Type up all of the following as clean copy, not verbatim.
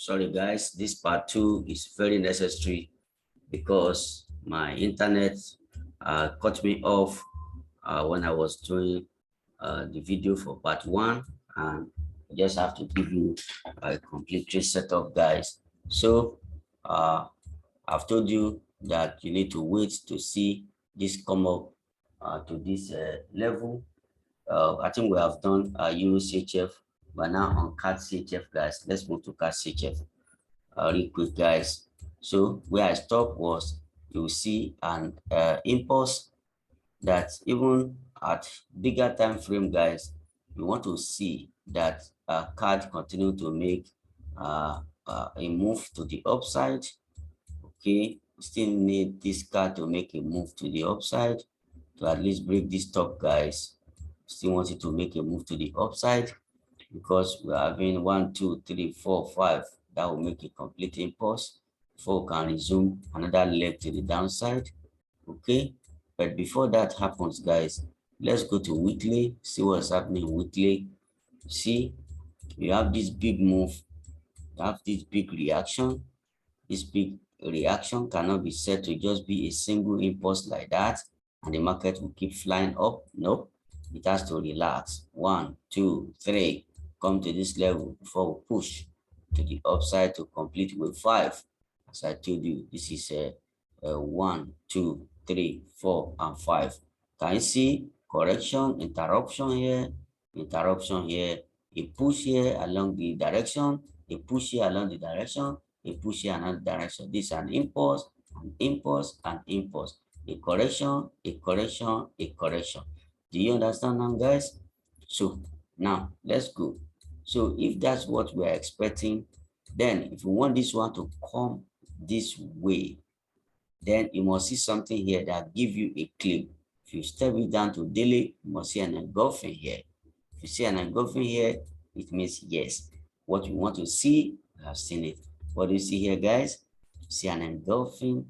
Sorry guys, this part 2 is very necessary because my internet cut me off when I was doing the video for part 1, and I just have to give you a complete setup, guys. So I've told you that you need to wait to see this come up to this level. I think we have done Euro CHF. We're now on CAD CHF, guys. Let's move to CAD CHF real quick, guys. So where I stopped was, you will see an impulse that even at bigger time frame, guys, you want to see that CAD continue to make a move to the upside. Okay, still need this CAD to make a move to the upside to at least break this top, guys. Still want it to make a move to the upside because we're having 1, 2, 3, 4, 5. That will make a complete impulse before we can resume another leg to the downside. Okay, but before that happens, guys, let's go to weekly, see what's happening weekly. See, you have this big move, you have this big reaction. This big reaction cannot be said to just be a single impulse like that and the market will keep flying up. Nope, it has to relax. 1, 2, 3, come to this level before we push to the upside to complete with 5. As I told you, this is a 1, 2, 3, 4, and 5. Can you see correction, interruption here, a push here along the direction, a push here along the direction, a push here another direction. This is an impulse, an impulse, an impulse, a correction, a correction, a correction. Do you understand now, guys? So now let's go. So if that's what we're expecting, then if you want this one to come this way, then you must see something here that give you a clip. If you step it down to daily, you must see an engulfing here. If you see an engulfing here, it means yes, what you want to see, I have seen it. What do you see here, guys? You see an engulfing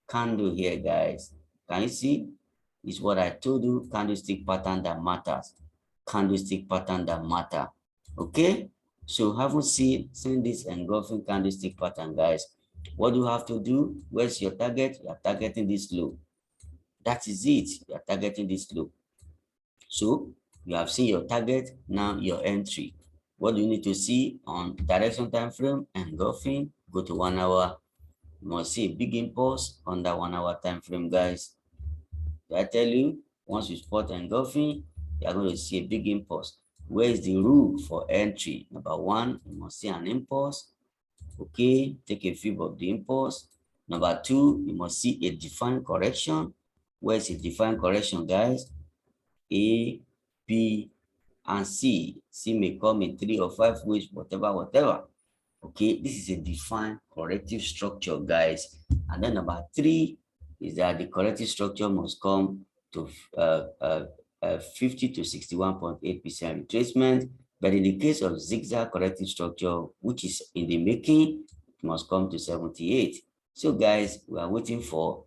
candle here, guys. Can you see? It's what I told you, candlestick pattern that matters. Candlestick pattern that matter. Okay? So haven't seen this engulfing candlestick pattern, guys. What do you have to do? Where's your target? You are targeting this low. That is it. You are targeting this low. So you have seen your target, now your entry. What do you need to see on direction time frame? Engulfing. Go to 1 hour. You must see a big impulse on that 1 hour time frame, guys. Did I tell you? Once you spot engulfing, you are going to see a big impulse. Where is the rule for entry? Number 1, you must see an impulse. Okay, take a fib of the impulse. Number 2, you must see a defined correction. Where is a defined correction, guys? A, B, and C. C may come in 3 or 5 ways, whatever. Okay, this is a defined corrective structure, guys. And then number 3 is that the corrective structure must come to 50 to 61.8% retracement. But in the case of zigzag corrective structure, which is in the making, it must come to 78. So guys, we are waiting for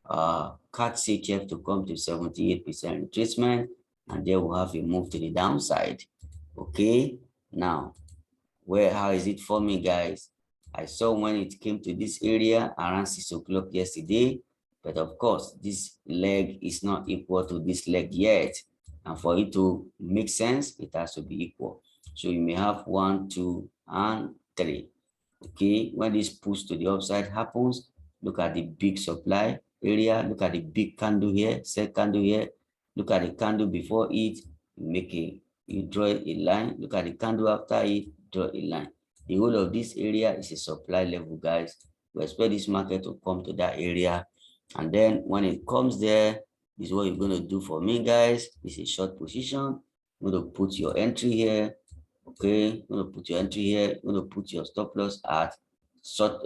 CAD CHF to come to 78% retracement, and then we'll have a move to the downside. Okay, now how is it for me, guys? I saw when it came to this area around 6 o'clock yesterday, but of course this leg is not equal to this leg yet, and for it to make sense, it has to be equal. So you may have 1, 2, and 3. Okay, when this push to the upside happens, look at the big supply area, look at the big candle here, set candle here, look at the candle before it, you draw a line, look at the candle after it, draw a line. The whole of this area is a supply level, guys. We expect this market to come to that area, and then when it comes there, this is what you're going to do for me, guys. This is a short position. You're going to put your entry here. Okay, you're going to put your entry here. You're going to put your stop loss at short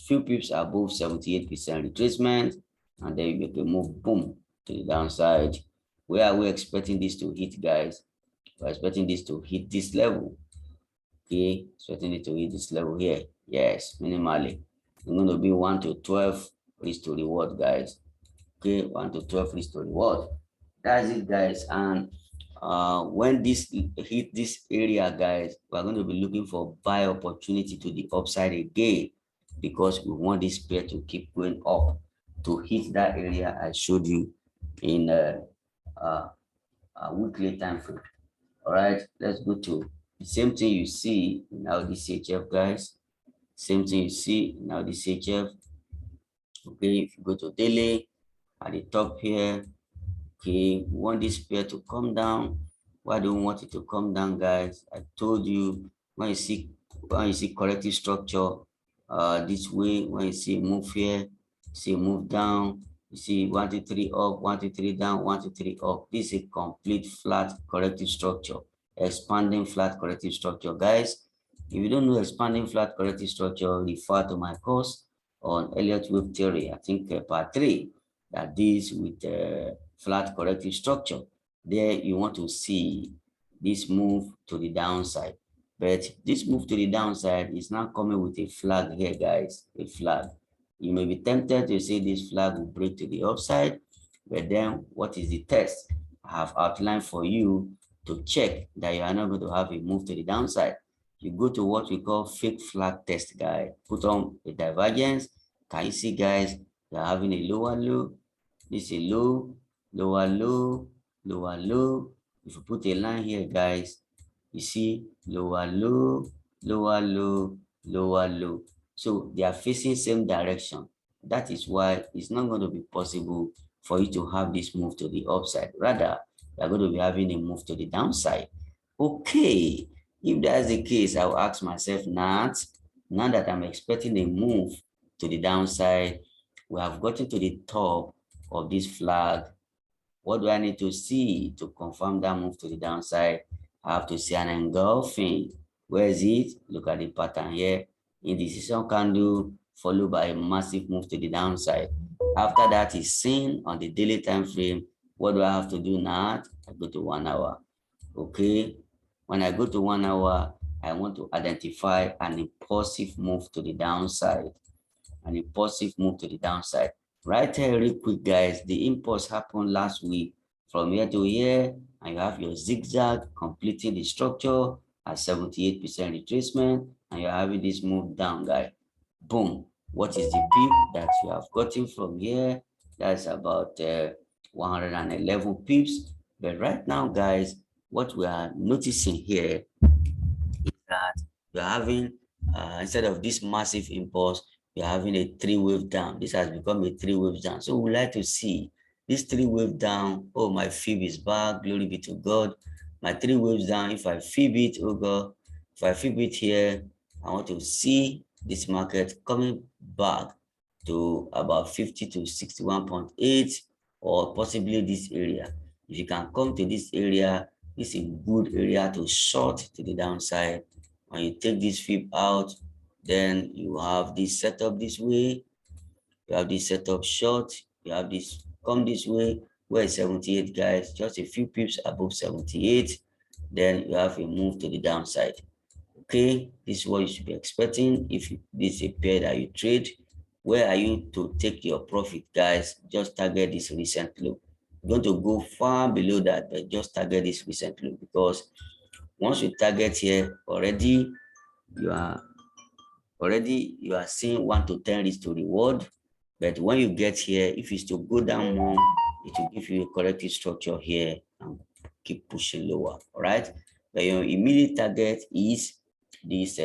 few pips above 78% retracement, and then you make a move, boom, to the downside. Where are we expecting this to hit, guys? We're expecting this to hit this level. Okay, expecting it to hit this level here. Yes, minimally. I'm going to be 1 to 12 risk to reward, guys. Okay, 1 to 12 risk to reward. That's it, guys. And when this hit this area, guys, we're going to be looking for buy opportunity to the upside again, because we want this pair to keep going up to hit that area I showed you in a weekly time frame. All right, let's go to the same thing you see in our DCHF, guys. Same thing you see in our DCHF. Okay, if you go to daily at the top here, okay, we want this pair to come down. Why do we want it to come down, guys? I told you, when you see corrective structure this way, when you see move here, see move down, you see 1 2 3 up, 1 2 3 down, 1 2 3 up. This is a complete flat corrective structure, expanding flat corrective structure, guys. If you don't know expanding flat corrective structure, refer to my course on ELLIOTT wave theory. I think part 3 that deals with flat corrective structure. There you want to see this move to the downside, but this move to the downside is not coming with a flag here, guys. A flag. You may be tempted to say this flag will break to the upside, but then what is the test I have outlined for you to check that you are not going to have a move to the downside? You go to what we call fake flag test, guys. Put on a divergence. Can you see, guys, you're having a lower low? This is a low, lower low, lower low. If you put a line here, guys, you see lower low, lower low, lower low. So they are facing same direction. That is why it's not going to be possible for you to have this move to the upside. Rather, you are going to be having a move to the downside. Okay, if that's the case, I will ask myself, now that I'm expecting a move to the downside, we have gotten to the top of this flag. What do I need to see to confirm that move to the downside? I have to see an engulfing. Where is it? Look at the pattern here. Indecision candle followed by a massive move to the downside. After that is seen on the daily time frame. What do I have to do now? I go to 1 hour. Okay. When I go to 1 hour, I want to identify an impulsive move to the downside. An impulsive move to the downside. Right here, real quick, guys, the impulse happened last week from here to here, and you have your zigzag completing the structure at 78% retracement, and you're having this move down, guys. Boom. What is the peak that you have gotten from here? That's about 111 pips. But right now, guys, what we are noticing here is that we're having, instead of this massive impulse, you're having a 3-wave down. This has become a 3-wave down. So we like to see this 3-wave down. Oh, my fib is back. Glory be to God. My 3 waves down. If I fib it, oh God, if I fib it here, I want to see this market coming back to about 50 to 61.8, or possibly this area. If you can come to this area, this is a good area to short to the downside. When you take this fib out, then you have this setup this way, you have this setup short, you have this come this way, where 78, guys, just a few pips above 78, then you have a move to the downside. Okay, this is what you should be expecting if this is a pair that you trade. Where are you to take your profit, guys? Just target this recent low. You're going to go far below that, but just target this recent low, because once you target here already, you are seeing 1 to 10 risk to reward. But when you get here, if it's to go down more, it will give you a corrective structure here and keep pushing lower. All right, but your immediate target is this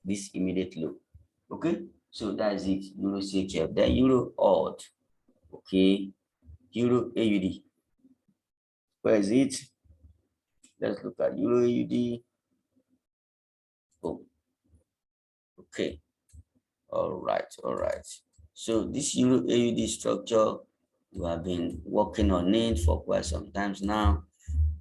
this immediate low. Okay, so that's it. Euro CHF, then Euro odd. Okay, Euro AUD. Where is it? Let's look at Euro AUD. Oh, okay. All right. So this Euro AUD structure, we have been working on it for quite some time now,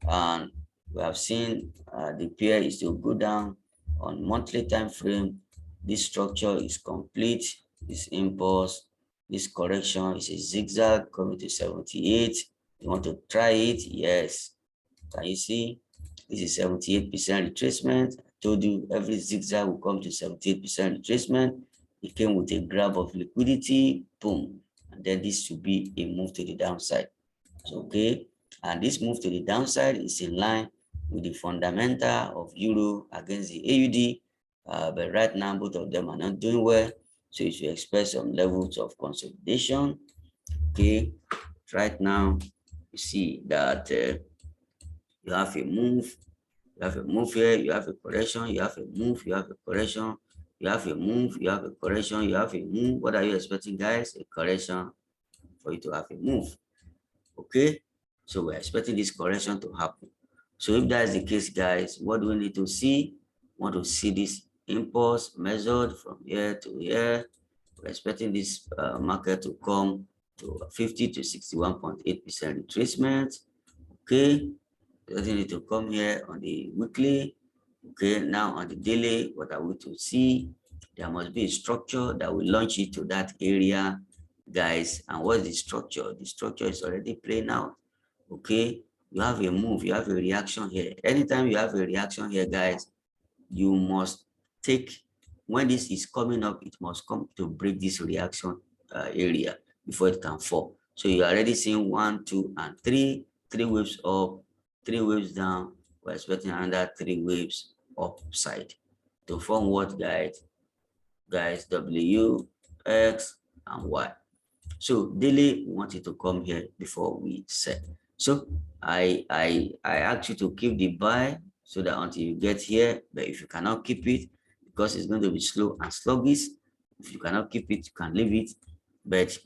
and we have seen the pair is to go down on monthly time frame. This structure is complete. This impulse, this correction is a zigzag coming to 78. You want to try it? Yes. Can you see? This is 78% retracement. I told you every zigzag will come to 78% retracement. It came with a grab of liquidity, boom, and then this should be a move to the downside. So, okay, And this move to the downside is in line with the fundamental of euro against the AUD. But right now, both of them are not doing well. So you should expect some levels of consolidation. Okay, right now, you see that you have a move, here, you have a correction, you have a move, you have a correction, you have a move, you have a correction, you have a move. What are you expecting, guys? A correction for you to have a move. Okay, so we're expecting this correction to happen. So if that's the case, guys, what do we need to see? We want to see this impulse measured from here to here. We're expecting this market to come to 50 to 61.8% retracement. Okay, doesn't need to come here on the weekly. Okay, now on the daily, what are we to see? There must be a structure that will launch it to that area, guys. And what's the structure? The structure is already playing out. Okay, you have a move, you have a reaction here. Anytime you have a reaction here, guys, you must take, when this is coming up, it must come to break this reaction area before it can fall. So you're already seeing 1, 2, and 3 waves up, 3 waves down. We're expecting another 3 waves upside to form what, guys? W, X, and Y. So daily, we want it to come here before we sell. So I ask you to keep the buy so that until you get here, but if you cannot keep it, because it's going to be slow and sluggish, if you cannot keep it, you can leave it. But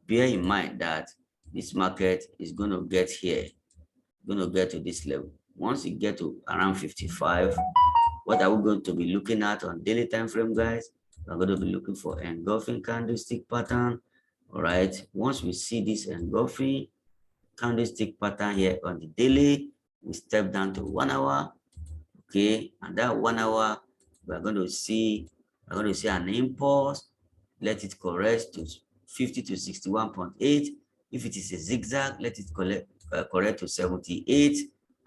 bear in mind that this market is going to get here, going to get to this level. Once you get to around 55, what are we going to be looking at on daily time frame, guys? We're going to be looking for engulfing candlestick pattern. All right, once we see this engulfing candlestick pattern here on the daily, we step down to 1 hour. Okay, and that 1 hour, we're going to see an impulse. Let it correct to 50 to 61.8. If it is a zigzag, let it correct to 78.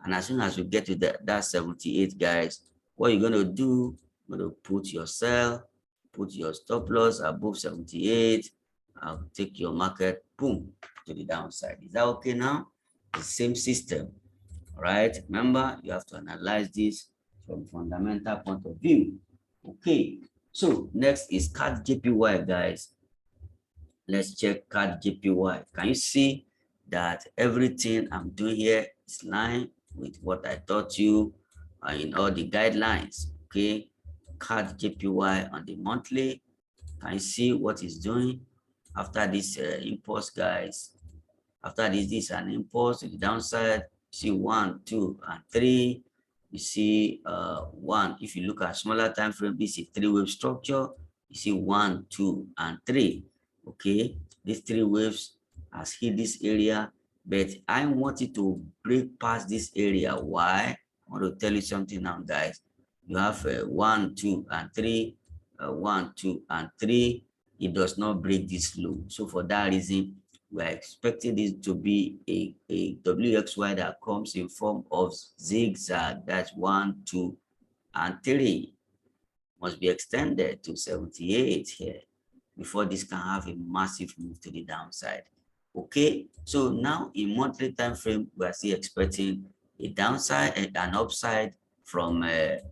And as soon as we get to that 78, guys, what you're going to do, you're going to put your sell, put your stop loss above 78, take your market, boom, to the downside. Is that okay now? The same system, right? Remember, you have to analyze this from fundamental point of view. Okay, so next is CAD JPY, guys. Let's check CAD JPY. Can you see that everything I'm doing here is in line with what I taught you in all the guidelines? Okay, CAD JPY on the monthly. Can you see what it's doing after this impulse, guys? After this is an impulse to the downside. See 1, 2, and 3. You see 1. If you look at smaller time frame, this is 3-wave structure. You see 1, 2, and 3. Okay, these 3 waves has hit this area, but I want it to break past this area. Why? I want to tell you something now, guys. You have 1, 2, and 3. 1, 2, and 3. It does not break this low. So for that reason, we're expecting this to be a WXY that comes in form of zigzag. That's 1, 2, and 3. Must be extended to 78 here before this can have a massive move to the downside. Okay, so now in monthly time frame, we are still expecting a downside and an upside from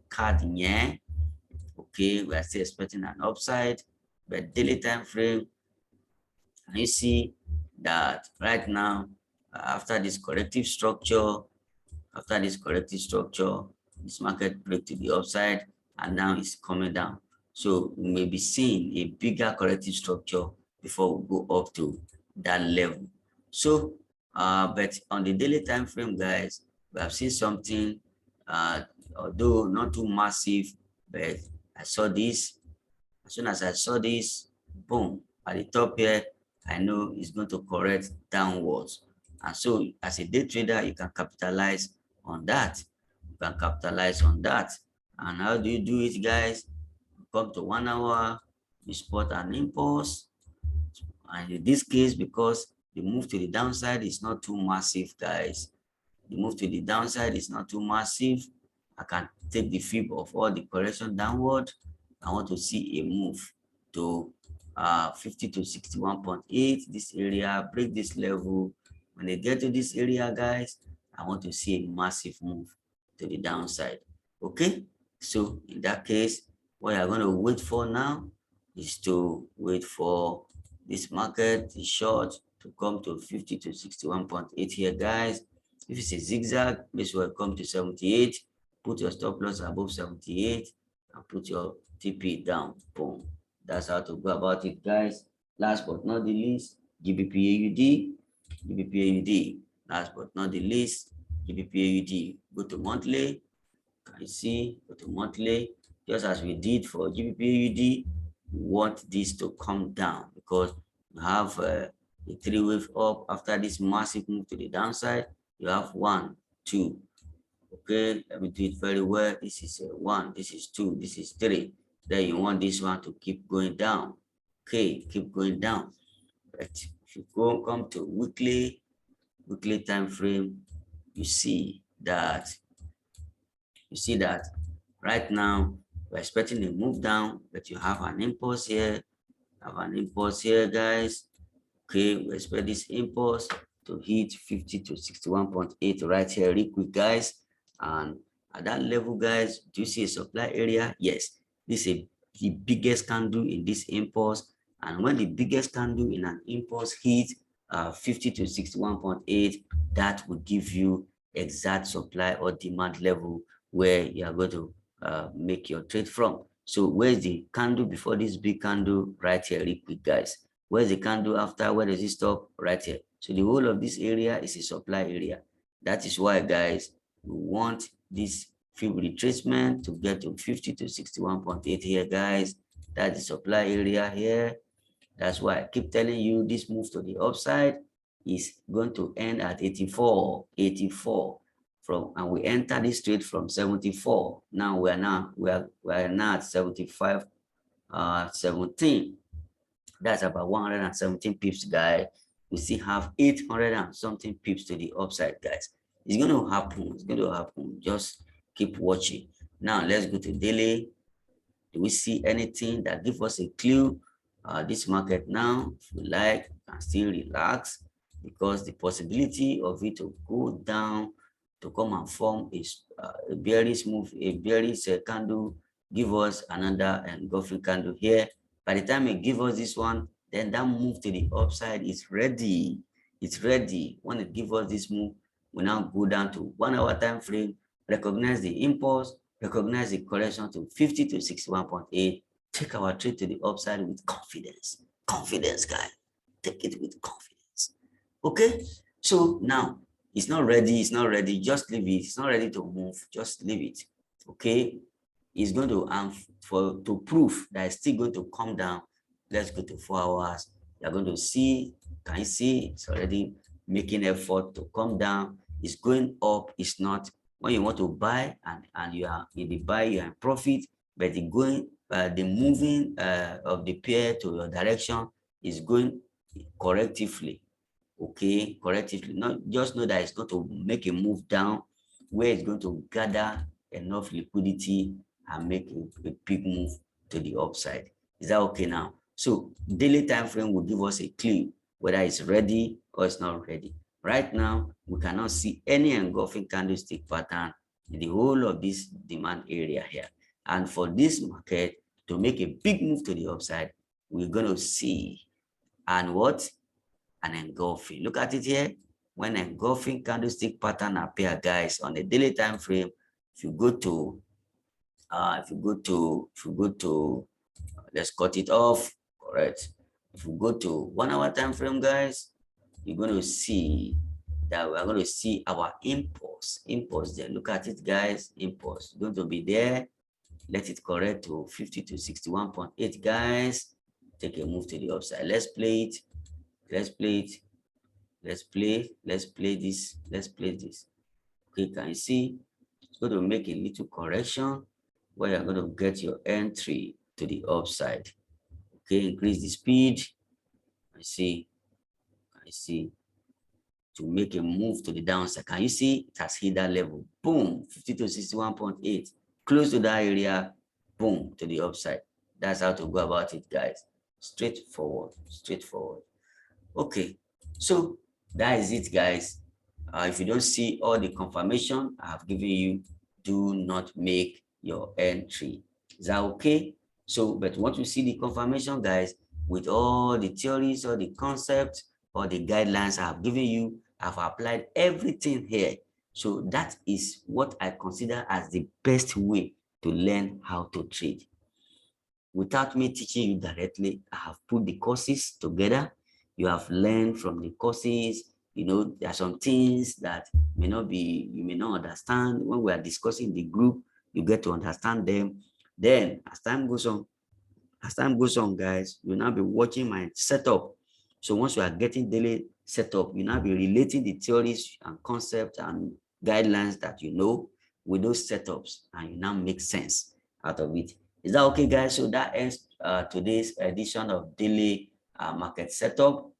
CAD yen. Okay, we are still expecting an upside, but daily time frame, can you see that right now, after this corrective structure, this market break to the upside, and now it's coming down. So we may be seeing a bigger corrective structure before we go up to that level. So, but on the daily time frame, guys, we have seen something, although not too massive, but I saw this. As soon as I saw this, boom, at the top here, I know it's going to correct downwards. And so as a day trader, you can capitalize on that. And how do you do it, guys? Come to 1 hour, you spot an impulse. And in this case, because the move to the downside is not too massive, guys. The move to the downside is not too massive. I can take the fib of all the correction downward. I want to see a move to 50 to 61.8, this area, break this level, When they get to this area, guys, I want to see a massive move to the downside. Okay, so in that case, what you're going to wait for now is to wait for this market, the short, to come to 50 to 61.8 here, guys. If it's a zigzag, this will come to 78. Put your stop loss above 78 and put your TP down. Boom. That's how to go about it, guys. Last but not the least, GBP AUD. Last but not the least, GBP AUD. Go to monthly. Can you see? Go to monthly. Just as we did for GBP AUD, we want this to come down because you have a three-wave up. After this massive move to the downside, you have 1, 2. Okay, let me do it very well. This is 1, this is 2, this is 3. Then you want this one to keep going down. Okay, keep going down. But if you come to weekly time frame, you see that right now we're expecting a move down, but you have an impulse here. Guys. Okay, we expect this impulse to hit 50 to 61.8 right here, real quick, guys. And at that level, guys, do you see a supply area? Yes, this is the biggest candle in this impulse. And when the biggest candle in an impulse hits 50 to 61.8, that will give you exact supply or demand level where you are going to make your trade from. So where's the candle before this big candle? Right here, real quick, guys. Where's the candle after? Where does it stop? Right here. So the whole of this area is a supply area. That is why, guys, we want this fib retracement to get to 50 to 61.8 here, guys. That's the supply area here. That's why I keep telling you this move to the upside is going to end at 84 from, and we enter this trade from 74. Now we are now at 75 17. That's about 117 pips, guys. We still have 800 and something pips to the upside, guys. It's going to happen. It's going to happen. Just keep watching. Now let's go to daily. Do we see anything that gives us a clue? This market now, if you like, can still relax because the possibility of it to go down to come and form is a bearish move, a bearish candle, give us another engulfing candle here. By the time it gives us this one, then that move to the upside is ready. It's ready. When it gives us this move, we now go down to 1 hour time frame, recognize the impulse, recognize the correction to 50 to 61.8. Take our trade to the upside with confidence. Confidence, guys. Take it with confidence. Okay? So now, it's not ready. It's not ready. Just leave it. It's not ready to move. Just leave it. Okay? It's going to, to prove that it's still going to come down. Let's go to 4 hours. You're going to see, can you see? It's already making effort to come down. It's going up. It's not. When you want to buy and you are in the buy, you are in profit, but the going, the moving of the pair to your direction is going correctively. Okay, correctively. Not just know that it's going to make a move down where it's going to gather enough liquidity and make a big move to the upside. Is that okay now? So daily time frame will give us a clue whether it's ready or it's not ready. Right now, we cannot see any engulfing candlestick pattern in the whole of this demand area here. And for this market to make a big move to the upside, we're going to see an engulfing. Look at it here. When engulfing candlestick pattern appear, guys, on the daily time frame, if you go to let's cut it off. Correct. If you go to 1 hour time frame, guys, you're going to see that we're going to see our impulse there. Look at it, guys. Impulse going to be there. Let it correct to 50 to 61.8, guys. Take a move to the upside. Let's play it. Let's play this. Okay, can you see? It's going to make a little correction where you're going to get your entry to the upside. Okay, increase the speed. I see. To make a move to the downside. Can you see? It has hit that level. Boom, 50 to 61.8. Close to that area. Boom, to the upside. That's how to go about it, guys. Straightforward. Okay, so That is it, guys. If you don't see all the confirmation I have given you, do not make your entry. Is that okay? So, but once you see the confirmation, guys, with all the theories or the concepts or the guidelines I have given you, I've applied everything here. So that is what I consider as the best way to learn how to trade. Without me teaching you directly, I have put the courses together. You have learned from the courses. You know, there are some things that may not be, you may not understand. When we are discussing the group, you get to understand them. Then as time goes on, guys, you'll now be watching my setup. So once you are getting daily setup, you now be relating the theories and concepts and guidelines that you know with those setups, and you now make sense out of it. Is that okay, guys? So that ends today's edition of daily market setup.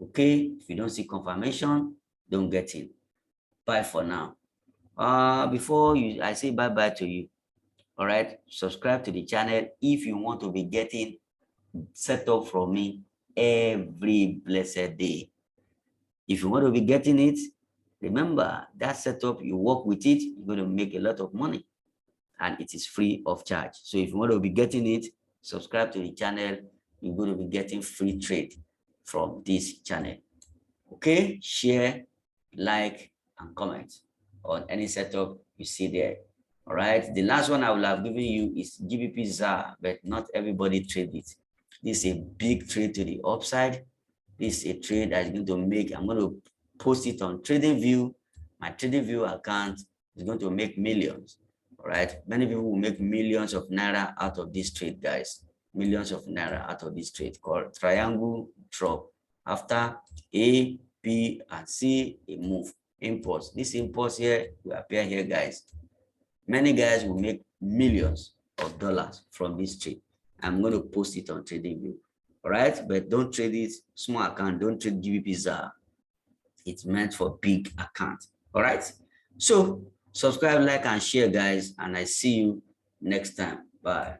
Okay, if you don't see confirmation, don't get in. Bye for now. Before I say bye-bye to you, all right, subscribe to the channel if you want to be getting set up from me every blessed day. If you want to be getting it, remember that setup, you work with it, you're going to make a lot of money and it is free of charge. So if you want to be getting it, subscribe to the channel. You're going to be getting free trade from this channel. Okay, share, like, and comment on any setup you see there. All right, the last one I will have given you is GBP ZAR, but not everybody trade it. This is a big trade to the upside. This is a trade that is going to make, I'm going to post it on TradingView. My TradingView account is going to make millions. All right, many people will make millions of naira out of this trade, guys. Millions of naira out of this trade called triangle drop. After A, B, and C, a move. Impulse. This impulse here will appear here, guys. Many guys will make millions of dollars from this trade. I'm going to post it on TradingView. All right, but don't trade it small account. Don't trade GBP ZAR. It's meant for big account. All right. So subscribe, like, and share, guys. And I see you next time. Bye.